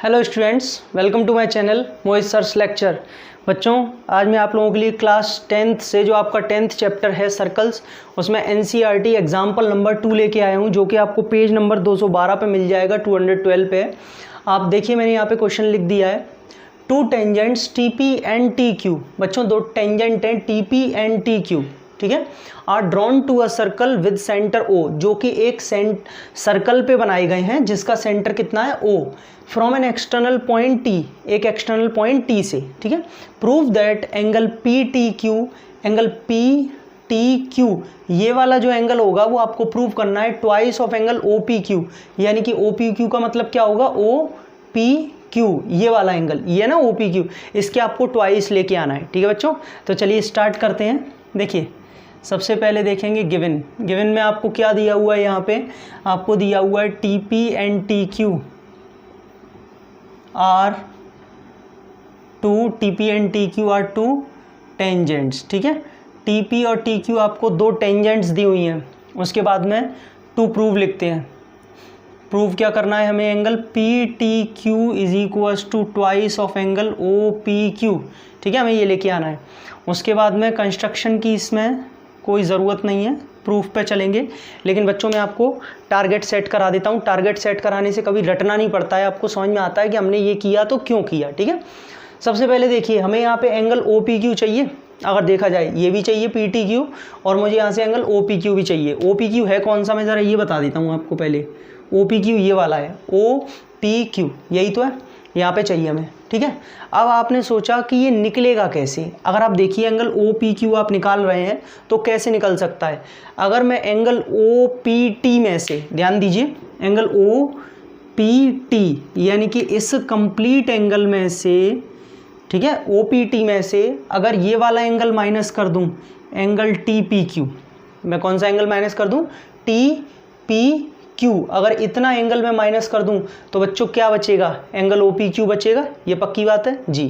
Hello students, welcome to my channel Mohit sir's lecture. बच्चों, आज मैं आप लोगों के लिए क्लास 10th से जो आपका 10th चैप्टर है सर्कल्स, उसमें एनसीईआरटी एग्जाम्पल नंबर 2 लेके आया हूँ, जो कि आपको पेज नंबर 212 पे मिल जाएगा, 212 पे। आप देखिए, मैंने यहाँ पे क्वेश्चन लिख दिया है, two tangents T P and T Q. बच्चों, दो टेंजेंट हैं T P and T Q, ठीक है, are drawn to a circle with centre O, जो कि एक सर्कल पे बनाए गए हैं जिसका सेंटर कितना है O, from an external point T, एक एक्सटर्नल पॉइंट टी से, ठीक है। Prove that angle P T Q, angle P T Q, ये वाला जो एंगल होगा वो आपको प्रूव करना है twice of angle O P Q, यानी कि ओ पी क्यू का मतलब क्या होगा, ओ पी क्यू, ये वाला एंगल, ये ना ओ पी क्यू, इसके आपको ट्वाइस लेके आना है, ठीक है बच्चों। तो चलिए स्टार्ट करते हैं। देखिए, सबसे पहले देखेंगे गिवन में आपको क्या दिया हुआ है। यहाँ पे आपको दिया हुआ है T P and T Q are two, T P and T Q are two tangents, ठीक है। टी पी और टी क्यू आपको दो टेंजेंट्स दी हुई हैं। उसके बाद में टू प्रूव लिखते हैं। प्रूव क्या करना है हमें, angle P T Q is equals to twice of angle O P Q, ठीक है, हमें ये लेके आना है। उसके बाद में कंस्ट्रक्शन की इसमें कोई ज़रूरत नहीं है, प्रूफ पे चलेंगे। लेकिन बच्चों, मैं आपको टारगेट सेट करा देता हूँ। टारगेट सेट कराने से कभी रटना नहीं पड़ता है, आपको समझ में आता है कि हमने ये किया तो क्यों किया, ठीक है। सबसे पहले देखिए, हमें यहाँ पे एंगल ओ पी क्यू चाहिए। अगर देखा जाए, ये भी चाहिए पी टी क्यू, और मुझे यहाँ से एंगल ओ पी क्यू भी चाहिए। ओ पी क्यू है कौन सा, मैं ज़रा ये बता देता हूँ आपको पहले। ओ पी क्यू ये वाला है, ओ पी क्यू, यही तो है, यहाँ पे चाहिए हमें, ठीक है। अब आपने सोचा कि ये निकलेगा कैसे। अगर आप देखिए, एंगल ओ पी क्यू आप निकाल रहे हैं तो कैसे निकल सकता है। अगर मैं एंगल ओ पी टी में से, ध्यान दीजिए, एंगल ओ पी टी यानी कि इस कंप्लीट एंगल में से, ठीक है, ओ पी टी में से अगर ये वाला एंगल माइनस कर दूं, एंगल टी पी क्यू, मैं कौन सा एंगल माइनस कर दूं, टी पी क्यू, अगर इतना एंगल में माइनस कर दूं तो बच्चों क्या बचेगा, एंगल ओ पी क्यू बचेगा। ये पक्की बात है जी,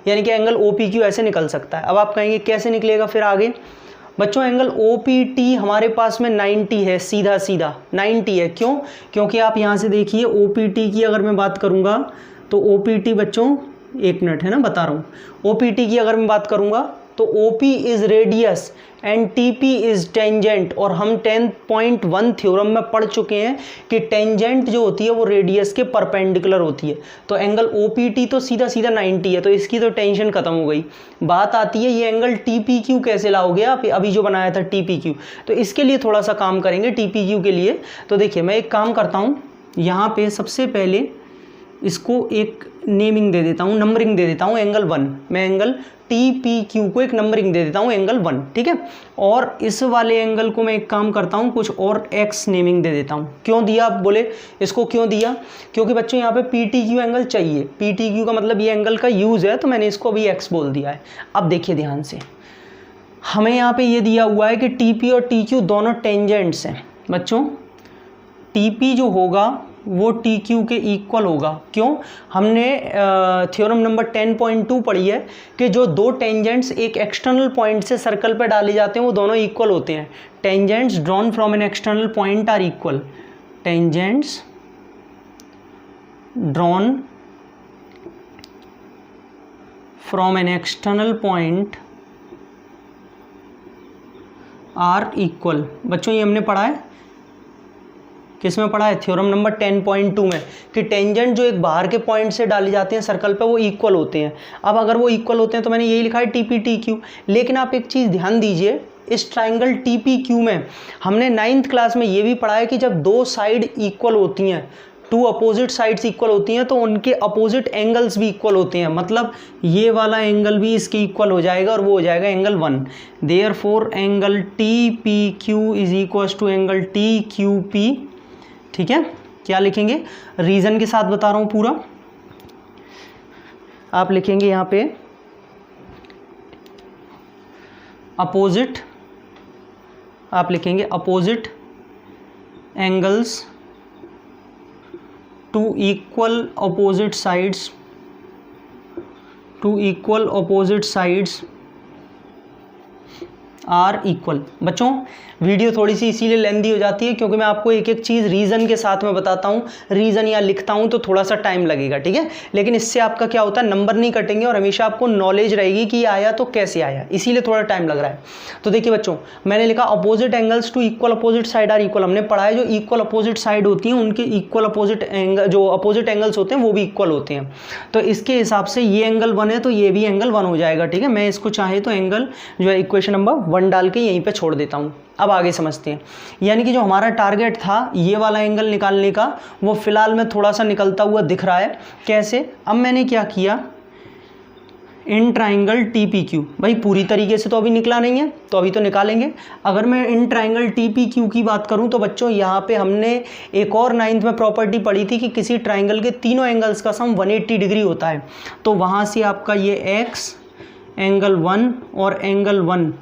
यानी कि एंगल ओ पी क्यू ऐसे निकल सकता है। अब आप कहेंगे कैसे निकलेगा फिर आगे। बच्चों, एंगल ओ पी टी हमारे पास में 90 है, सीधा सीधा 90 है। क्यों? क्योंकि आप यहाँ से देखिए, ओ पी टी की अगर मैं बात करूँगा तो ओ पी टी बच्चों, एक मिनट है ना, बता रहा हूँ। ओ पी टी की अगर मैं बात करूँगा तो O P is radius and T P is tangent, और हम 10.1 थ्योरम में पढ़ चुके हैं कि टेंजेंट जो होती है वो रेडियस के परपेंडिकुलर होती है। तो एंगल ओ पी टी तो सीधा सीधा 90 है, तो इसकी तो टेंशन खत्म हो गई। बात आती है ये एंगल टी पी क्यू कैसे लाओगे आप, अभी जो बनाया था टी पी क्यू, तो इसके लिए थोड़ा सा काम करेंगे टी पी क्यू के लिए। तो देखिए, मैं एक काम करता हूँ, यहाँ पे सबसे पहले इसको एक नेमिंग दे देता हूँ, नंबरिंग दे देता हूँ, एंगल 1। मैं एंगल टी पी क्यू को एक नंबरिंग दे देता हूँ, एंगल 1, ठीक है। और इस वाले एंगल को मैं एक काम करता हूँ, कुछ और एक्स नेमिंग दे देता हूँ। क्यों दिया, आप बोले इसको क्यों दिया, क्योंकि बच्चों यहाँ पे पी टी क्यू एंगल चाहिए। पी टी क्यू का मतलब ये एंगल का यूज़ है, तो मैंने इसको अभी एक्स बोल दिया है। अब देखिए ध्यान से, हमें यहाँ पे ये दिया हुआ है कि टी पी और टी क्यू दोनों टेंजेंट्स हैं। बच्चों, टी पी जो होगा वो टी क्यू के इक्वल होगा। क्यों? हमने थ्योरम नंबर 10.2 पढ़ी है कि जो दो टेंजेंट्स एक एक्सटर्नल पॉइंट से सर्कल पर डाले जाते हैं वो दोनों इक्वल होते हैं। Tangents drawn from an external point are equal. Tangents drawn from an external point are equal. बच्चों, ये हमने पढ़ा है, किस में पढ़ा है, थ्योरम नंबर 10.2 में, कि टेंजेंट जो एक बाहर के पॉइंट से डाले जाते हैं सर्कल पे वो इक्वल होते हैं। अब अगर वो इक्वल होते हैं तो मैंने यही लिखा है टी पी टी क्यू। लेकिन आप एक चीज़ ध्यान दीजिए, इस ट्राइंगल टी पी क्यू में हमने 9th क्लास में ये भी पढ़ा है कि जब दो साइड इक्वल होती हैं, टू अपोजिट साइड्स इक्वल होती हैं, तो उनके अपोजिट एंगल्स भी इक्वल होते हैं। मतलब ये वाला एंगल भी इसके इक्वल हो जाएगा और वो हो जाएगा angle 1। Therefore angle T P Q is equal to angle T Q P, ठीक है। क्या लिखेंगे, रीजन के साथ बता रहा हूं पूरा। आप लिखेंगे यहां पे अपोजिट, आप लिखेंगे opposite angles to equal opposite sides, to equal opposite sides are equal. बच्चों वीडियो थोड़ी सी इसीलिए लेंदी हो जाती है क्योंकि मैं आपको एक एक चीज़ रीज़न के साथ में बताता हूँ, रीज़न या लिखता हूँ तो थोड़ा सा टाइम लगेगा, ठीक है। लेकिन इससे आपका क्या होता है, नंबर नहीं कटेंगे और हमेशा आपको नॉलेज रहेगी कि आया तो कैसे आया, इसीलिए थोड़ा टाइम लग रहा है। तो देखिए बच्चों, मैंने लिखा opposite angles to equal opposite side are equal. हमने पढ़ा है जो इक्वल अपोजिट साइड होती हैं उनके इक्वल अपोजिट एंगल, जो अपोजिट एंगल्स होते हैं वो भी इक्वल होते हैं। तो इसके हिसाब से ये एंगल 1 है तो ये भी एंगल 1 हो जाएगा, ठीक है। मैं इसको चाहे तो एंगल जो है इक्वेशन नंबर 1 डाल के यहीं पे छोड़ देता हूँ। अब आगे समझते हैं, यानी कि जो हमारा टारगेट था ये वाला एंगल निकालने का, वो फिलहाल में थोड़ा सा निकलता हुआ दिख रहा है। कैसे? अब मैंने क्या किया, in triangle T P Q, भाई पूरी तरीके से तो अभी निकला नहीं है तो अभी तो निकालेंगे। अगर मैं in triangle T P Q की बात करूं तो बच्चों यहाँ पे हमने एक और 9th में प्रॉपर्टी पढ़ी थी कि किसी ट्राइंगल के तीनों एंगल्स का सम 180 डिग्री होता है। तो वहाँ से आपका ये एक्स, एंगल 1 और एंगल 1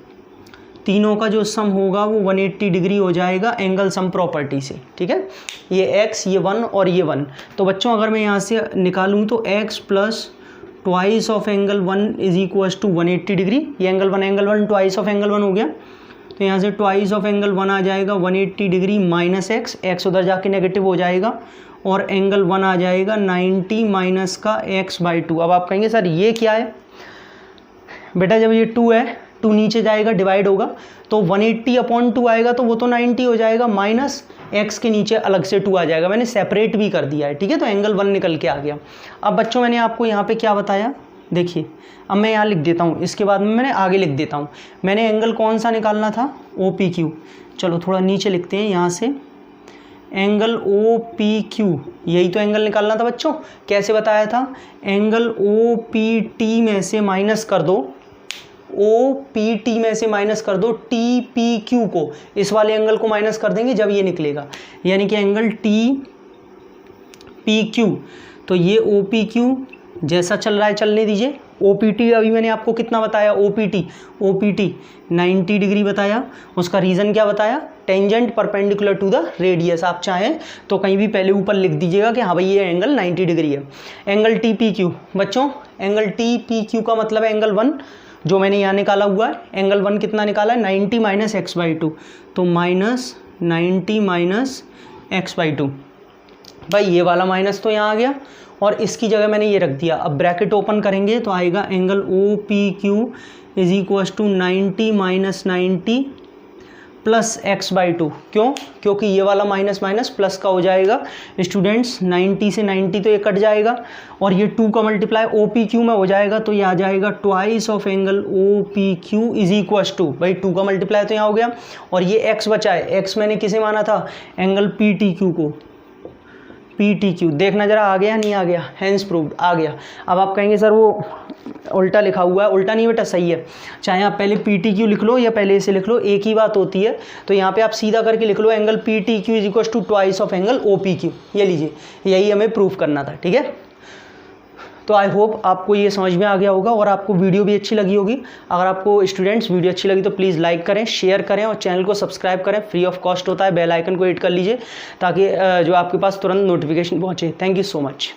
तीनों का जो सम होगा वो 180 डिग्री हो जाएगा एंगल सम प्रॉपर्टी से, ठीक है। ये एक्स, ये 1 और ये 1। तो बच्चों अगर मैं यहाँ से निकालूँ तो x plus twice of angle 1 is equals to 180 degree. ये एंगल 1 ट्वाइस ऑफ एंगल 1 हो गया। तो यहाँ से ट्वाइस ऑफ एंगल 1 आ जाएगा 180 डिग्री माइनस एक्स, एक्स उधर जाके नेगेटिव हो जाएगा और एंगल 1 आ जाएगा 90 माइनस का x/2। अब आप कहेंगे सर ये क्या है? बेटा जब ये 2 है, 2 नीचे जाएगा डिवाइड होगा तो 180/2 आएगा तो वो तो 90 हो जाएगा, माइनस x के नीचे अलग से 2 आ जाएगा। मैंने सेपरेट भी कर दिया है, ठीक है। तो एंगल 1 निकल के आ गया। अब बच्चों मैंने आपको यहाँ पे क्या बताया, देखिए अब मैं यहाँ लिख देता हूँ, इसके बाद में मैंने आगे लिख देता हूँ। मैंने एंगल कौन सा निकालना था, OPQ। चलो थोड़ा नीचे लिखते हैं यहाँ से, एंगल OPQ, यही तो एंगल निकालना था बच्चों। कैसे बताया था, एंगल OPT में से माइनस कर दो, OPT में से माइनस कर दो TPQ को, इस वाले एंगल को माइनस कर देंगे जब ये निकलेगा, यानी कि एंगल TPQ। तो ये OPQ जैसा चल रहा है चलने दीजिए। OPT अभी मैंने आपको कितना बताया, OPT 90 डिग्री बताया। उसका रीज़न क्या बताया, tangent perpendicular to the radius. आप चाहें तो कहीं भी पहले ऊपर लिख दीजिएगा कि हाँ भाई ये एंगल 90 डिग्री है। एंगल TPQ, बच्चों एंगल TPQ का मतलब है एंगल 1 जो मैंने यहाँ निकाला हुआ है। एंगल 1 कितना निकाला है, 90 माइनस x/2, तो माइनस 90 माइनस x/2। भाई ये वाला माइनस तो यहाँ आ गया और इसकी जगह मैंने ये रख दिया। अब ब्रैकेट ओपन करेंगे तो आएगा angle OPQ is equals to 90 minus 90 plus x/2। क्यों? क्योंकि ये वाला माइनस माइनस प्लस का हो जाएगा स्टूडेंट्स, 90 से 90 तो ये कट जाएगा और ये 2 का मल्टीप्लाई OPQ में हो जाएगा तो ये आ जाएगा twice of angle OPQ is equals to, भाई 2 का मल्टीप्लाई तो यहाँ हो गया और ये x बचा है। x मैंने किसे माना था, एंगल PTQ को। PTQ देखना जरा आ गया नहीं आ गया, हैंस प्रूव्ड आ गया। अब आप कहेंगे सर वो उल्टा लिखा हुआ है, उल्टा नहीं बेटा सही है। चाहे आप पहले PTQ लिख लो या पहले इसे लिख लो, एक ही बात होती है। तो यहाँ पे आप सीधा करके लिख लो angle PTQ is equal to twice of angle OPQ। ये लीजिए, यही हमें प्रूफ करना था, ठीक है। तो आई होप आपको ये समझ में आ गया होगा और आपको वीडियो भी अच्छी लगी होगी। अगर आपको स्टूडेंट्स वीडियो अच्छी लगी तो प्लीज़ लाइक करें, शेयर करें और चैनल को सब्सक्राइब करें। फ्री ऑफ कॉस्ट होता है, बेल आइकन को हिट कर लीजिए ताकि जो आपके पास तुरंत नोटिफिकेशन पहुंचे। Thank you so much.